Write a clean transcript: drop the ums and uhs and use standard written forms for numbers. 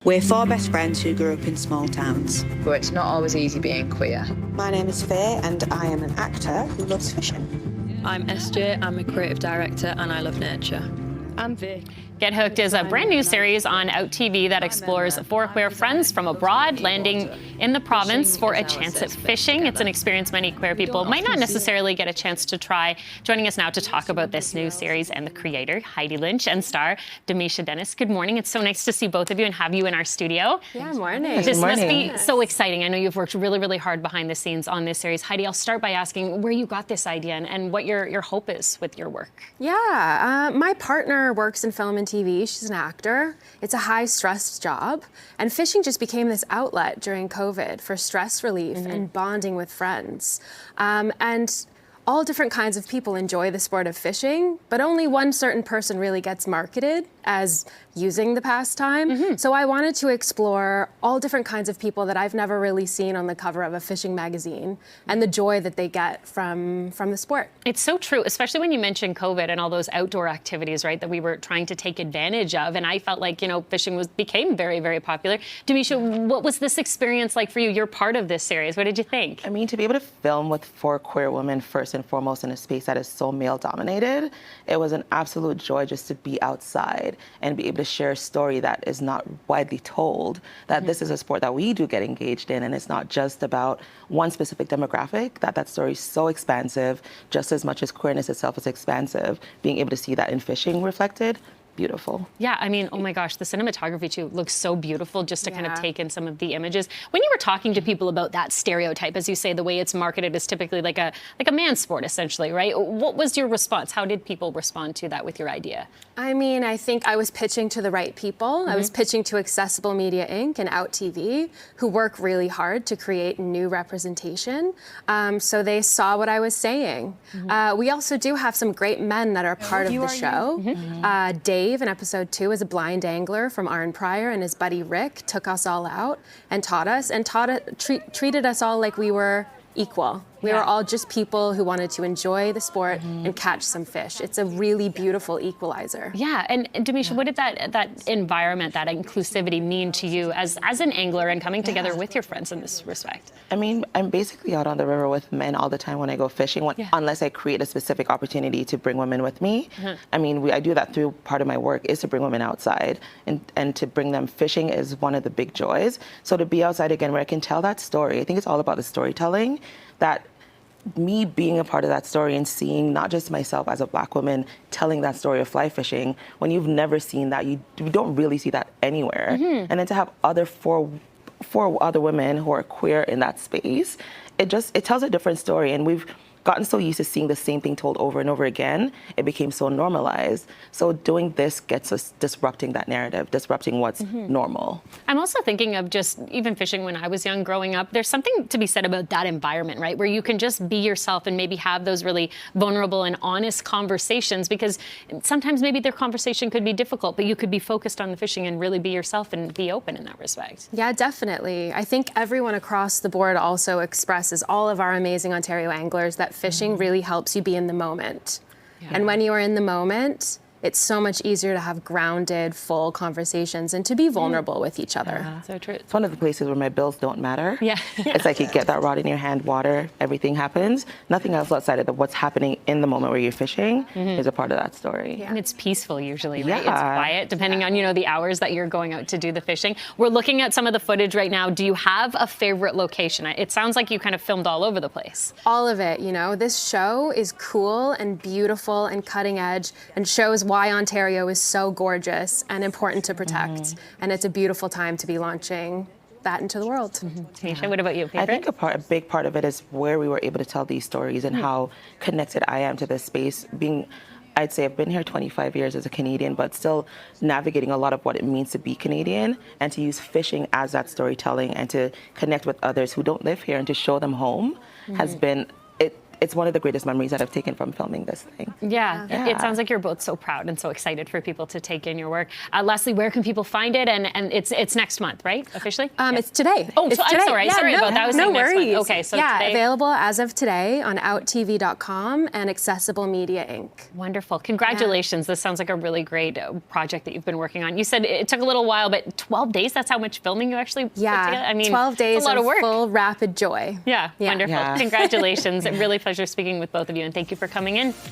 We're four best friends who grew up in small towns. But it's not always easy being queer. My name is Faye and I am an actor who loves fishing. I'm SJ, I'm a creative director and I love nature. I'm Vic. Get Hooked is a brand new series on Out TV that explores four queer friends from abroad landing in the province for a chance at fishing. It's an experience many queer people might not necessarily get a chance to try. Joining us now to talk about this new series and the creator, Heidi Lynch, and star Demisha Dennis. Good morning. It's so nice to see both of you and have you in our studio. Yeah, morning. This must be so exciting. I know you've worked really, really hard behind the scenes on this series. Heidi, I'll start by asking where you got this idea and what your hope is with your work. Yeah, my partner works in film and TV. She's an actor. It's a high-stress job. And fishing just became this outlet during COVID for stress relief and bonding with friends. And all different kinds of people enjoy the sport of fishing, but only one certain person really gets marketed as using the pastime. So I wanted to explore all different kinds of people that I've never really seen on the cover of a fishing magazine and the joy that they get from the sport. It's so true, especially when you mention COVID and all those outdoor activities, right, that we were trying to take advantage of. And I felt like, fishing became very, very popular. Demisha, what was this experience like for you? You're part of this series. What did you think? I mean, to be able to film with four queer women first and foremost in a space that is so male dominated, it was an absolute joy just to be outside and be able to share a story that is not widely told, that this is a sport that we do get engaged in, and it's not just about one specific demographic, that story is so expansive, just as much as queerness itself is expansive. Being able to see that in fishing reflected, beautiful. Yeah, I mean, oh my gosh, the cinematography too looks so beautiful just to kind of take in some of the images. When you were talking to people about that stereotype, as you say, the way it's marketed is typically like a man's sport, essentially, right? What was your response? How did people respond to that with your idea? I mean, I think I was pitching to the right people. I was pitching to Accessible Media Inc. and Out TV, who work really hard to create new representation. So they saw what I was saying. We also do have some great men that are part of the show. Dave in episode 2 is a blind angler from Arn Prior, and his buddy Rick took us all out and treated us all like we were equal. We were all just people who wanted to enjoy the sport and catch some fish. It's a really beautiful equalizer. Yeah, and Demisha, what did that environment, that inclusivity mean to you as an angler and coming together with your friends in this respect? I mean, I'm basically out on the river with men all the time when I go fishing, unless I create a specific opportunity to bring women with me. I mean, I do that through part of my work is to bring women outside and to bring them fishing is one of the big joys. So to be outside again where I can tell that story, I think it's all about the storytelling, that me being a part of that story and seeing not just myself as a Black woman telling that story of fly fishing, when you've never seen that, you don't really see that anywhere. And then to have four other women who are queer in that space, it tells a different story. And we've gotten so used to seeing the same thing told over and over again, it became so normalized. So doing this gets us disrupting that narrative, disrupting what's normal. I'm also thinking of just even fishing when I was young growing up. There's something to be said about that environment, right? Where you can just be yourself and maybe have those really vulnerable and honest conversations, because sometimes maybe their conversation could be difficult, but you could be focused on the fishing and really be yourself and be open in that respect. Yeah, definitely. I think everyone across the board also expresses, all of our amazing Ontario anglers, that fishing really helps you be in the moment. And when you are in the moment, it's so much easier to have grounded, full conversations and to be vulnerable with each other. So true. It's one of the places where my bills don't matter. Yeah. It's like you get that rod in your hand, water, everything happens. Nothing else outside of what's happening in the moment where you're fishing is a part of that story. And it's peaceful usually, right? It's quiet, depending on, the hours that you're going out to do the fishing. We're looking at some of the footage right now. Do you have a favorite location? It sounds like you kind of filmed all over the place. All of it, This show is cool and beautiful and cutting edge and shows why Ontario is so gorgeous and important to protect. And it's a beautiful time to be launching that into the world. Tanisha, what about you? Favorite? I think a big part of it is where we were able to tell these stories and how connected I am to this space. I'd say I've been here 25 years as a Canadian, but still navigating a lot of what it means to be Canadian, and to use fishing as that storytelling and to connect with others who don't live here and to show them home has been, it's one of the greatest memories that I've taken from filming this thing. Yeah. It sounds like you're both so proud and so excited for people to take in your work. Leslie, where can people find it? And it's next month, right? Officially? It's today. Oh, it's I'm today. sorry. Sorry about that. I was no saying next month. worries. Okay, so yeah, today. Available as of today on OutTV.com and Accessible Media Inc. Wonderful. Congratulations. This sounds like a really great project that you've been working on. You said it took a little while, but 12 days, that's how much filming you actually put together? I mean, 12 days it's a lot of work. full rapid joy. Yeah, wonderful. Yeah. Congratulations. Really pleasure speaking with both of you, and thank you for coming in.